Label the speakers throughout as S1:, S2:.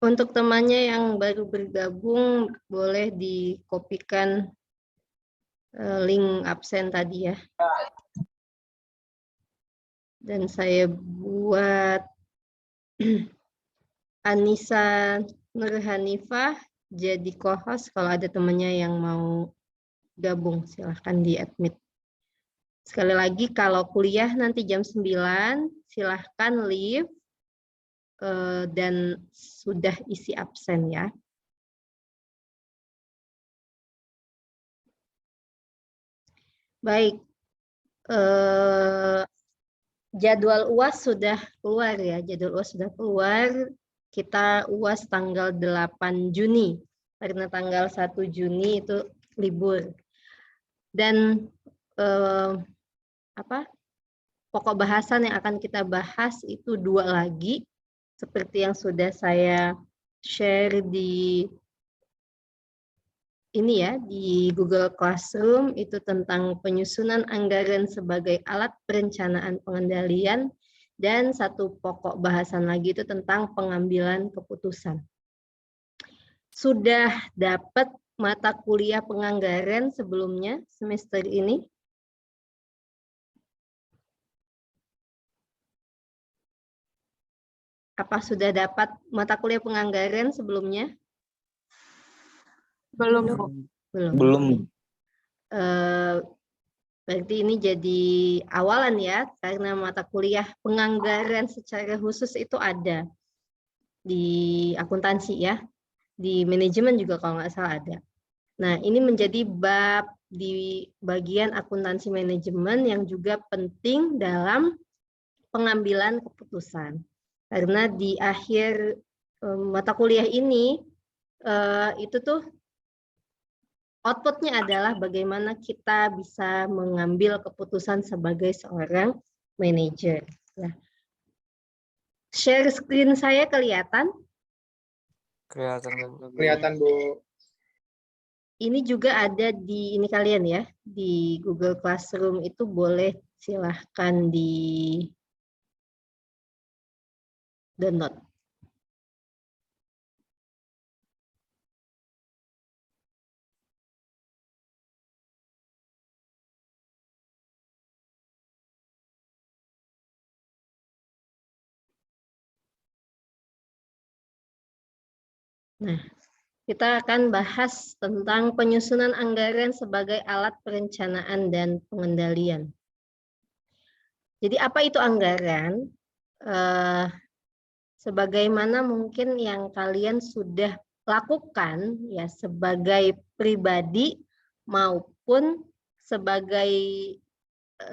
S1: Untuk temannya yang baru bergabung, boleh dikopikan link absen tadi ya. Dan saya buat Anissa Nurhanifah jadi co-host. Kalau ada temannya yang mau gabung, silahkan di-admit. Sekali lagi, kalau kuliah nanti jam 9, silahkan leave dan sudah isi absen ya. Baik, jadwal UAS sudah keluar ya, jadwal UAS sudah keluar. Kita UAS tanggal 8 Juni, karena tanggal 1 Juni itu libur. Dan pokok bahasan yang akan kita bahas itu 2 lagi, seperti yang sudah saya share di ini ya, di Google Classroom, itu tentang penyusunan anggaran sebagai alat perencanaan pengendalian, dan satu pokok bahasan lagi itu tentang pengambilan keputusan. Sudah dapat mata kuliah penganggaran sebelumnya semester ini? Apa sudah dapat mata kuliah penganggaran sebelumnya?
S2: Belum.
S3: Belum.
S1: Berarti ini jadi awalan ya, karena mata kuliah penganggaran secara khusus itu ada di akuntansi ya, di manajemen juga kalau nggak salah ada. Nah, ini menjadi bab di bagian akuntansi manajemen yang juga penting dalam pengambilan keputusan. Karena di akhir mata kuliah ini, itu tuh outputnya adalah bagaimana kita bisa mengambil keputusan sebagai seorang manajer. Ya. Share screen saya kelihatan?
S3: Kelihatan, Bu.
S1: Ini juga ada di ini kalian ya, di Google Classroom itu boleh silahkan di download. Nah, kita akan bahas tentang penyusunan anggaran sebagai alat perencanaan dan pengendalian. Jadi apa itu anggaran? Sebagaimana mungkin yang kalian sudah lakukan ya sebagai pribadi maupun sebagai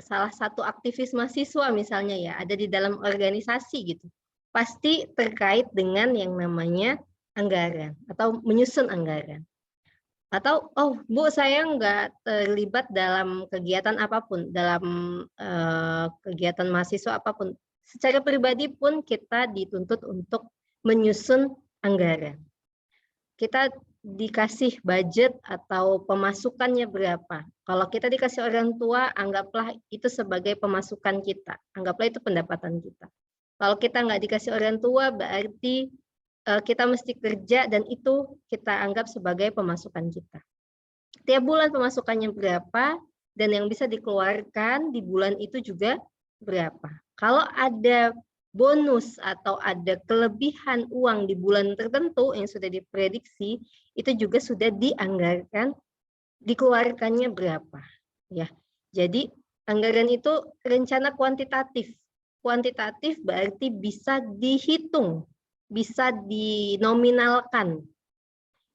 S1: salah satu aktivis mahasiswa misalnya ya, ada di dalam organisasi gitu. Pasti terkait dengan yang namanya anggaran atau menyusun anggaran. Atau, oh Bu, saya nggak terlibat dalam kegiatan apapun, dalam kegiatan mahasiswa apapun. Secara pribadi pun kita dituntut untuk menyusun anggaran. Kita dikasih budget atau pemasukannya berapa. Kalau kita dikasih orang tua, anggaplah itu sebagai pemasukan kita. Anggaplah itu pendapatan kita. Kalau kita nggak dikasih orang tua, berarti kita mesti kerja dan itu kita anggap sebagai pemasukan kita. Tiap bulan pemasukannya berapa dan yang bisa dikeluarkan di bulan itu juga berapa. Kalau ada bonus atau ada kelebihan uang di bulan tertentu yang sudah diprediksi, itu juga sudah dianggarkan dikeluarkannya berapa. Ya, jadi anggaran itu rencana kuantitatif. Kuantitatif berarti bisa dihitung, bisa dinominalkan,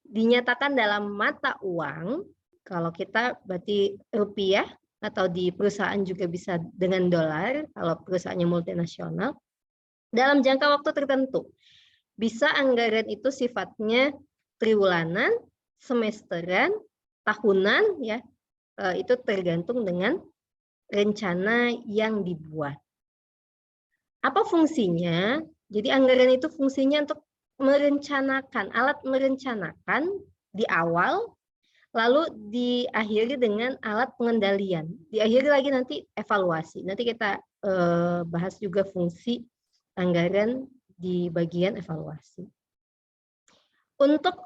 S1: dinyatakan dalam mata uang. Kalau kita berarti rupiah, atau di perusahaan juga bisa dengan dolar, kalau perusahaannya multinasional, dalam jangka waktu tertentu. Bisa anggaran itu sifatnya triwulanan, semesteran, tahunan, ya itu tergantung dengan rencana yang dibuat. Apa fungsinya? Jadi anggaran itu fungsinya untuk merencanakan, alat merencanakan di awal, lalu diakhiri dengan alat pengendalian. Diakhiri lagi nanti evaluasi. Nanti kita bahas juga fungsi anggaran di bagian evaluasi. Untuk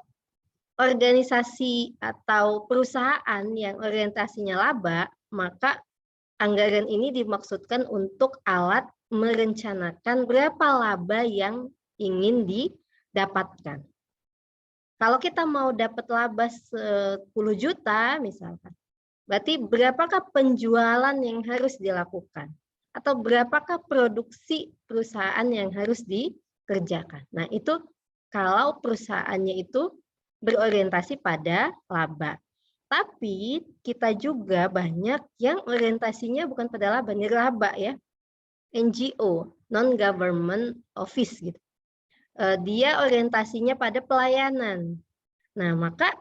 S1: organisasi atau perusahaan yang orientasinya laba, maka anggaran ini dimaksudkan untuk alat merencanakan berapa laba yang ingin didapatkan. Kalau kita mau dapat laba 10 juta misalkan, berarti berapakah penjualan yang harus dilakukan? Atau berapakah produksi perusahaan yang harus dikerjakan? Nah, itu kalau perusahaannya itu berorientasi pada laba. Tapi kita juga banyak yang orientasinya bukan pada laba, nirlaba ya. NGO, non-government office gitu. Dia orientasinya pada pelayanan. Nah, maka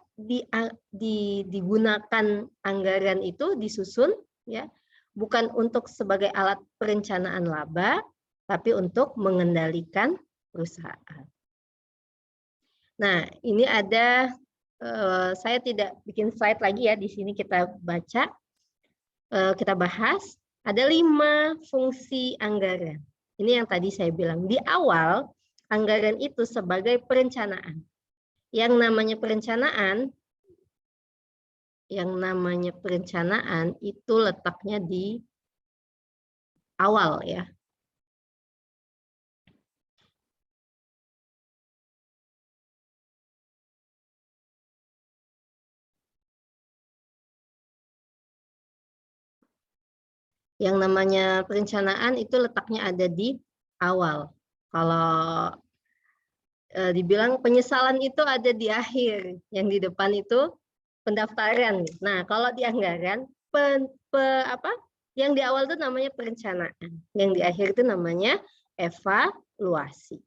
S1: digunakan anggaran itu disusun ya, bukan untuk sebagai alat perencanaan laba, tapi untuk mengendalikan perusahaan. Nah, ini ada, saya tidak bikin slide lagi ya, di sini kita baca, kita bahas, ada 5 fungsi anggaran. Ini yang tadi saya bilang, di awal anggaran itu sebagai perencanaan. Yang namanya perencanaan itu letaknya di awal ya. Yang namanya perencanaan itu letaknya ada di awal. Kalau dibilang penyesalan itu ada di akhir, yang di depan itu pendaftaran. Nah, kalau di anggaran, yang di awal itu namanya perencanaan, yang di akhir itu namanya evaluasi.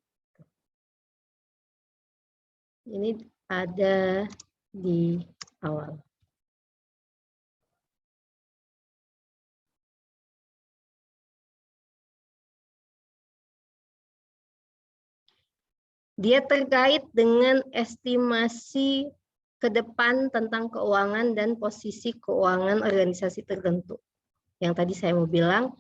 S1: Ini ada di awal. Dia terkait dengan estimasi ke depan tentang keuangan dan posisi keuangan organisasi tertentu. Yang tadi saya mau bilang,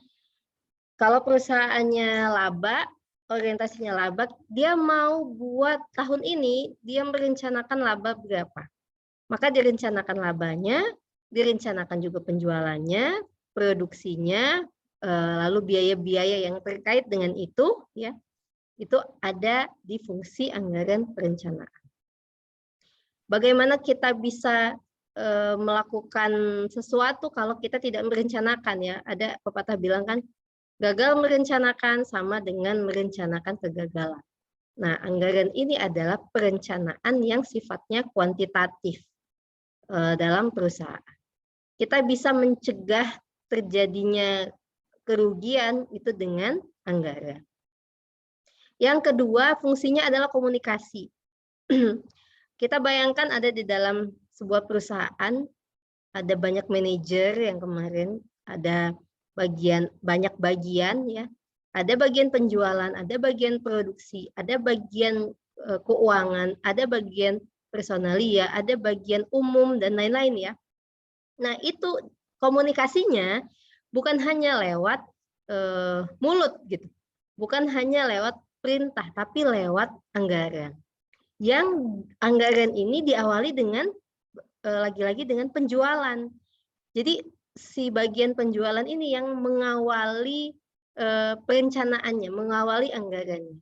S1: kalau perusahaannya laba, orientasinya laba, dia mau buat tahun ini, dia merencanakan laba berapa. Maka direncanakan labanya, direncanakan juga penjualannya, produksinya, lalu biaya-biaya yang terkait dengan itu, ya, itu ada di fungsi anggaran perencanaan. Bagaimana kita bisa melakukan sesuatu kalau kita tidak merencanakan ya? Ada pepatah bilang kan, gagal merencanakan sama dengan merencanakan kegagalan. Nah, anggaran ini adalah perencanaan yang sifatnya kuantitatif dalam perusahaan. Kita bisa mencegah terjadinya kerugian itu dengan anggaran. Yang kedua, fungsinya adalah komunikasi. Kita bayangkan ada di dalam sebuah perusahaan, ada banyak manajer yang kemarin, ada banyak bagian ya, ada bagian penjualan, ada bagian produksi, ada bagian keuangan, ada bagian personalia, ada bagian umum dan lain-lain ya. Nah, itu komunikasinya bukan hanya lewat mulut gitu. Bukan hanya lewat perintah, tapi lewat anggaran. Yang anggaran ini diawali dengan lagi-lagi dengan penjualan. Jadi si bagian penjualan ini yang mengawali perencanaannya, mengawali anggarannya.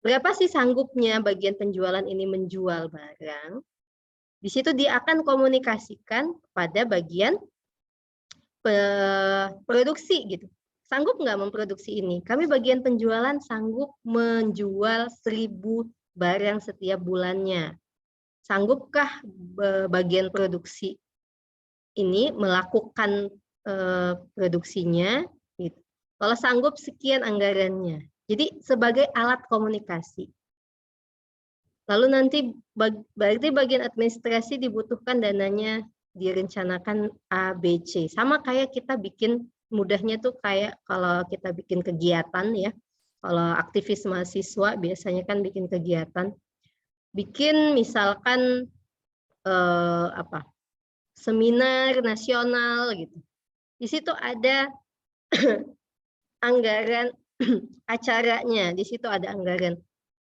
S1: Berapa sih sanggupnya bagian penjualan ini menjual barang? Di situ dia akan komunikasikan pada bagian produksi gitu. Sanggup nggak memproduksi ini? Kami bagian penjualan sanggup menjual 1000 barang setiap bulannya. Sanggupkah bagian produksi ini melakukan produksinya? Gitu. Kalau sanggup, sekian anggarannya. Jadi sebagai alat komunikasi. Lalu nanti berarti bagian administrasi dibutuhkan dananya direncanakan A, B, C. Sama kayak kita bikin, mudahnya tuh kayak kalau kita bikin kegiatan ya. Kalau aktivis mahasiswa biasanya kan bikin kegiatan. Bikin misalkan seminar nasional gitu. Di situ ada anggaran acaranya, di situ ada anggaran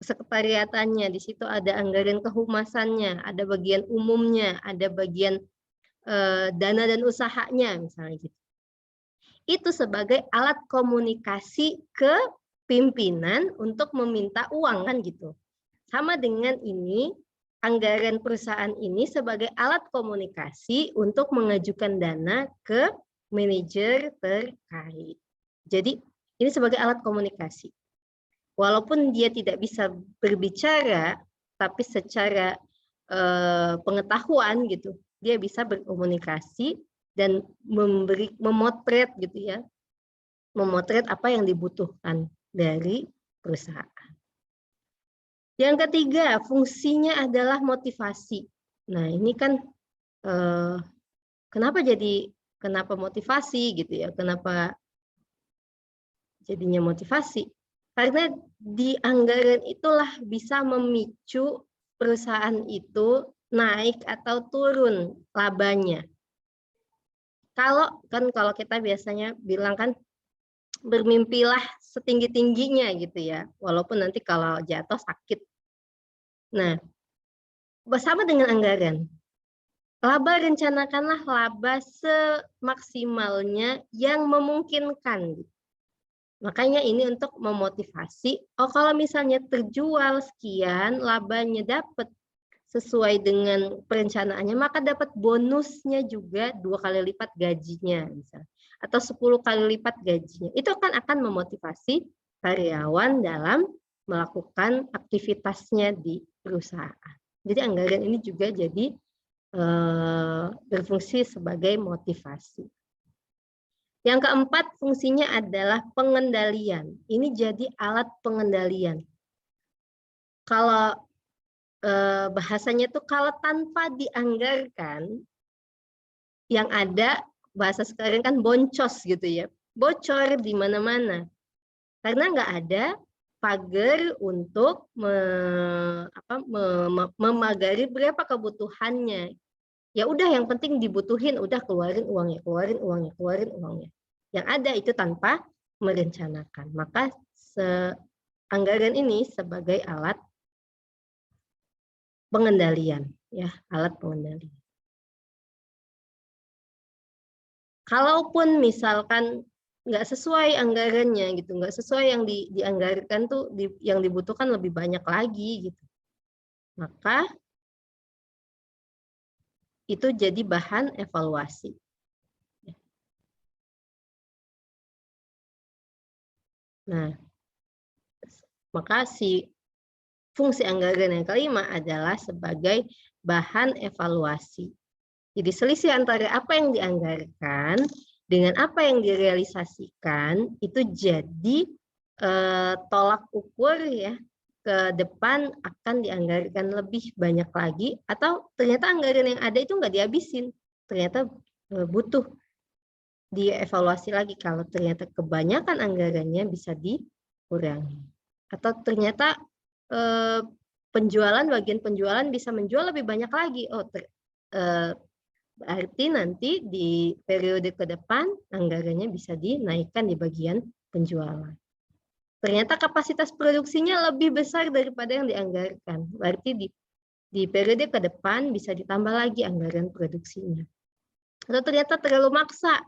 S1: sekretariatannya, di situ ada anggaran kehumasannya, ada bagian umumnya, ada bagian dana dan usahanya misalnya gitu. Itu sebagai alat komunikasi ke pimpinan untuk meminta uang kan gitu. Sama dengan ini, anggaran perusahaan ini sebagai alat komunikasi untuk mengajukan dana ke manajer terkait. Jadi ini sebagai alat komunikasi. Walaupun dia tidak bisa berbicara, tapi secara pengetahuan gitu, dia bisa berkomunikasi dan memotret gitu ya, memotret apa yang dibutuhkan dari perusahaan. Yang ketiga, fungsinya adalah motivasi. Nah, ini kan kenapa motivasi gitu ya? Kenapa jadinya motivasi? Karena di anggaran itulah bisa memicu perusahaan itu naik atau turun labanya. Kalau kita biasanya bilang kan bermimpilah setinggi-tingginya gitu ya, walaupun nanti kalau jatuh sakit. Nah, bersama dengan anggaran, rencanakanlah laba semaksimalnya yang memungkinkan. Makanya ini untuk memotivasi, kalau misalnya terjual sekian, labanya dapat sesuai dengan perencanaannya, maka dapat bonusnya juga 2 kali lipat gajinya misalnya, atau 10 kali lipat gajinya. Itu akan memotivasi karyawan dalam melakukan aktivitasnya di perusahaan. Jadi anggaran ini juga jadi berfungsi sebagai motivasi. Yang keempat, fungsinya adalah pengendalian. Ini jadi alat pengendalian. Kalau bahasanya tuh kalau tanpa dianggarkan, yang ada bahasa sekarang kan boncos gitu ya, bocor di mana-mana. Karena nggak ada pagar untuk memagari berapa kebutuhannya. Ya udah, yang penting dibutuhin, udah keluarin uangnya. Yang ada itu tanpa merencanakan. Maka anggaran ini sebagai alat pengendalian, ya, alat pengendalian. Kalaupun misalkan nggak sesuai anggarannya gitu, nggak sesuai yang dianggarkan tuh, yang dibutuhkan lebih banyak lagi gitu, maka itu jadi bahan evaluasi. Nah, maka fungsi anggaran yang kelima adalah sebagai bahan evaluasi. Jadi selisih antara apa yang dianggarkan dengan apa yang direalisasikan itu jadi tolak ukur ya, ke depan akan dianggarkan lebih banyak lagi, atau ternyata anggaran yang ada itu nggak dihabisin, ternyata butuh dievaluasi lagi. Kalau ternyata kebanyakan anggarannya bisa dikurangi, atau ternyata bagian penjualan bisa menjual lebih banyak lagi. Berarti nanti di periode ke depan anggarannya bisa dinaikkan di bagian penjualan. Ternyata kapasitas produksinya lebih besar daripada yang dianggarkan. Berarti di periode ke depan bisa ditambah lagi anggaran produksinya. Atau ternyata terlalu maksa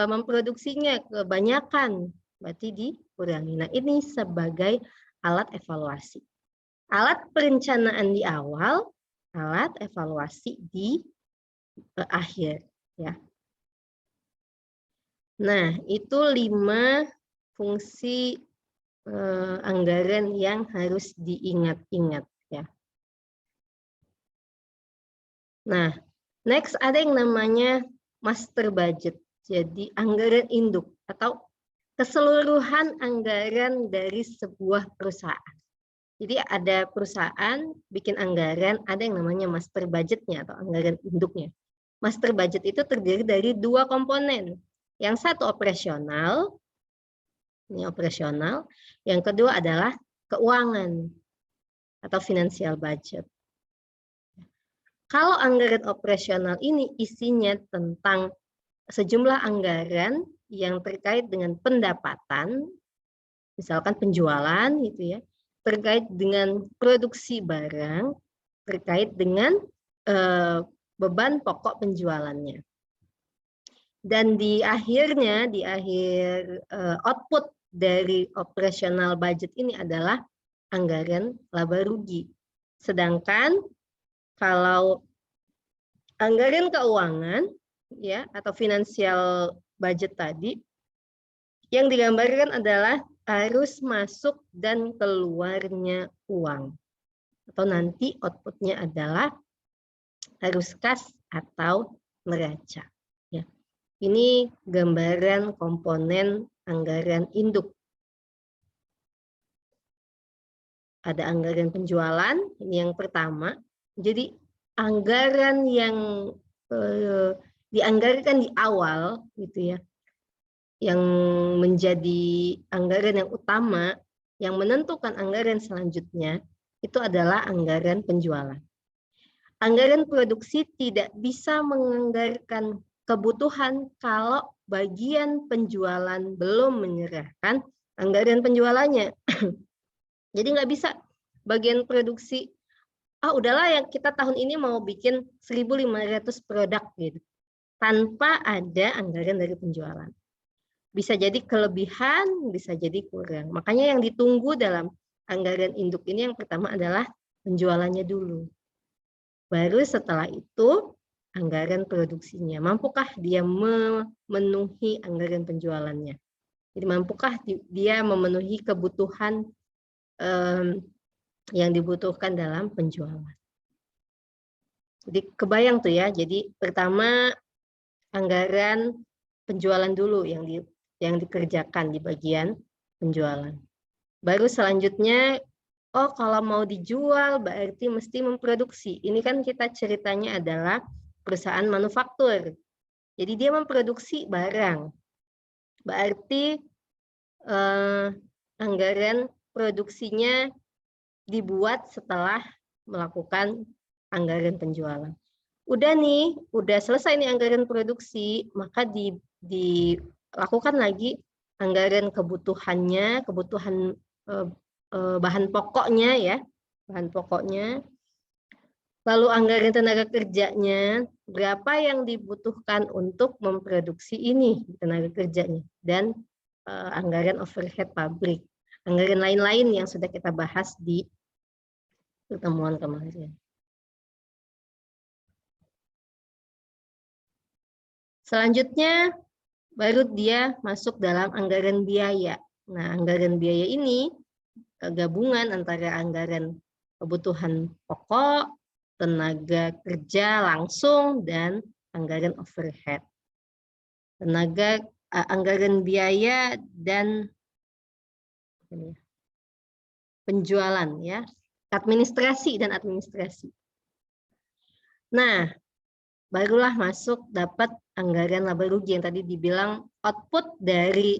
S1: memproduksinya, kebanyakan, berarti dikurangi. Nah, ini sebagai alat evaluasi. Alat perencanaan di awal, alat evaluasi di akhir, ya. Nah, itu 5 fungsi anggaran yang harus diingat-ingat, ya. Nah, next ada yang namanya master budget. Jadi anggaran induk atau keseluruhan anggaran dari sebuah perusahaan. Jadi ada perusahaan bikin anggaran, ada yang namanya master budgetnya atau anggaran induknya. Master budget itu terdiri dari 2 komponen. Yang satu operasional, ini operasional. Yang kedua adalah keuangan atau financial budget. Kalau anggaran operasional ini isinya tentang sejumlah anggaran yang terkait dengan pendapatan, misalkan penjualan gitu ya, terkait dengan produksi barang, terkait dengan beban pokok penjualannya. Dan di akhir output dari operational budget ini adalah anggaran laba rugi. Sedangkan kalau anggaran keuangan ya atau financial budget tadi yang digambarkan adalah arus masuk dan keluarnya uang. Atau nanti outputnya adalah arus kas atau neraca. Ya. Ini gambaran komponen anggaran induk. Ada anggaran penjualan, ini yang pertama. Jadi anggaran yang dianggarkan di awal, gitu ya, yang menjadi anggaran yang utama, yang menentukan anggaran selanjutnya, itu adalah anggaran penjualan. Anggaran produksi tidak bisa menganggarkan kebutuhan kalau bagian penjualan belum menyerahkan anggaran penjualannya. Jadi nggak bisa bagian produksi, udahlah yang kita tahun ini mau bikin 1.500 produk gitu, tanpa ada anggaran dari penjualan. Bisa jadi kelebihan, bisa jadi kurang. Makanya yang ditunggu dalam anggaran induk ini yang pertama adalah penjualannya dulu. Baru setelah itu anggaran produksinya. Mampukah dia memenuhi anggaran penjualannya? Jadi mampukah dia memenuhi kebutuhan yang dibutuhkan dalam penjualan? Jadi kebayang tuh ya. Jadi pertama anggaran penjualan dulu yang dikerjakan di bagian penjualan. Baru selanjutnya, kalau mau dijual berarti mesti memproduksi. Ini kan kita ceritanya adalah perusahaan manufaktur. Jadi dia memproduksi barang. Berarti anggaran produksinya dibuat setelah melakukan anggaran penjualan. Udah nih, udah selesai nih anggaran produksi, maka dilakukan lagi anggaran kebutuhannya, kebutuhan bahan pokoknya ya, bahan pokoknya. Lalu anggaran tenaga kerjanya, berapa yang dibutuhkan untuk memproduksi ini tenaga kerjanya, dan anggaran overhead pabrik, anggaran lain-lain yang sudah kita bahas di pertemuan kemarin. Selanjutnya baru dia masuk dalam anggaran biaya. Nah, anggaran biaya ini gabungan antara anggaran kebutuhan pokok, tenaga kerja langsung, dan anggaran overhead. Anggaran biaya dan penjualan ya, administrasi dan administrasi. Nah, barulah masuk dapat anggaran laba rugi yang tadi dibilang output dari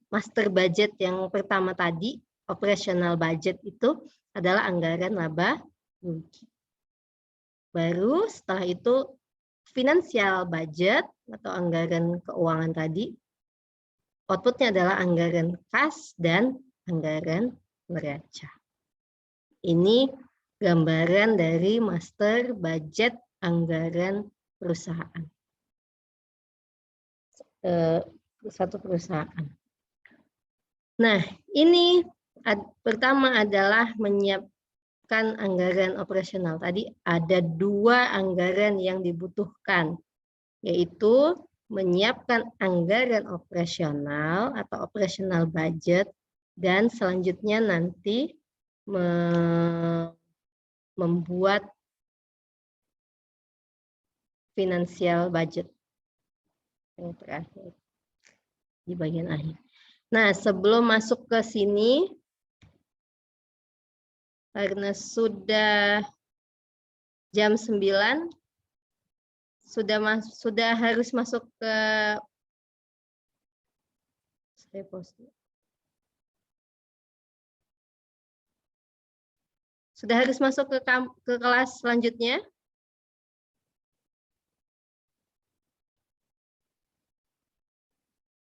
S1: master budget yang pertama tadi, operational budget itu adalah anggaran laba rugi. Baru setelah itu financial budget atau anggaran keuangan tadi, outputnya adalah anggaran kas dan anggaran neraca. Ini gambaran dari master budget anggaran perusahaan. Satu perusahaan. Nah, ini pertama adalah menyiapkan anggaran operasional. Tadi ada 2 anggaran yang dibutuhkan, yaitu menyiapkan anggaran operasional atau operational budget, dan selanjutnya nanti membuat financial budget yang terakhir di bagian akhir. Nah, sebelum masuk ke sini, karena sudah jam 9, sudah harus masuk ke ke kelas selanjutnya.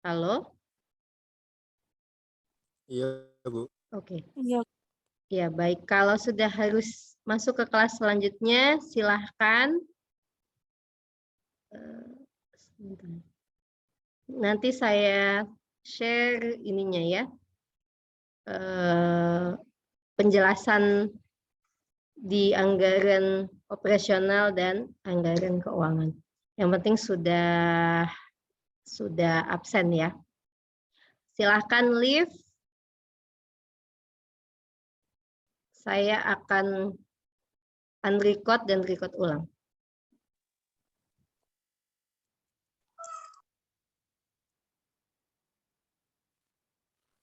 S1: Halo?
S3: Iya, Bu.
S1: Oke.
S2: Iya.
S1: Ya, baik. Kalau sudah harus masuk ke kelas selanjutnya, silahkan. Sebentar. Nanti saya share ininya ya. Penjelasan di anggaran operasional dan anggaran keuangan. Yang penting sudah absen ya. Silahkan leave. Saya akan unrecord dan record ulang.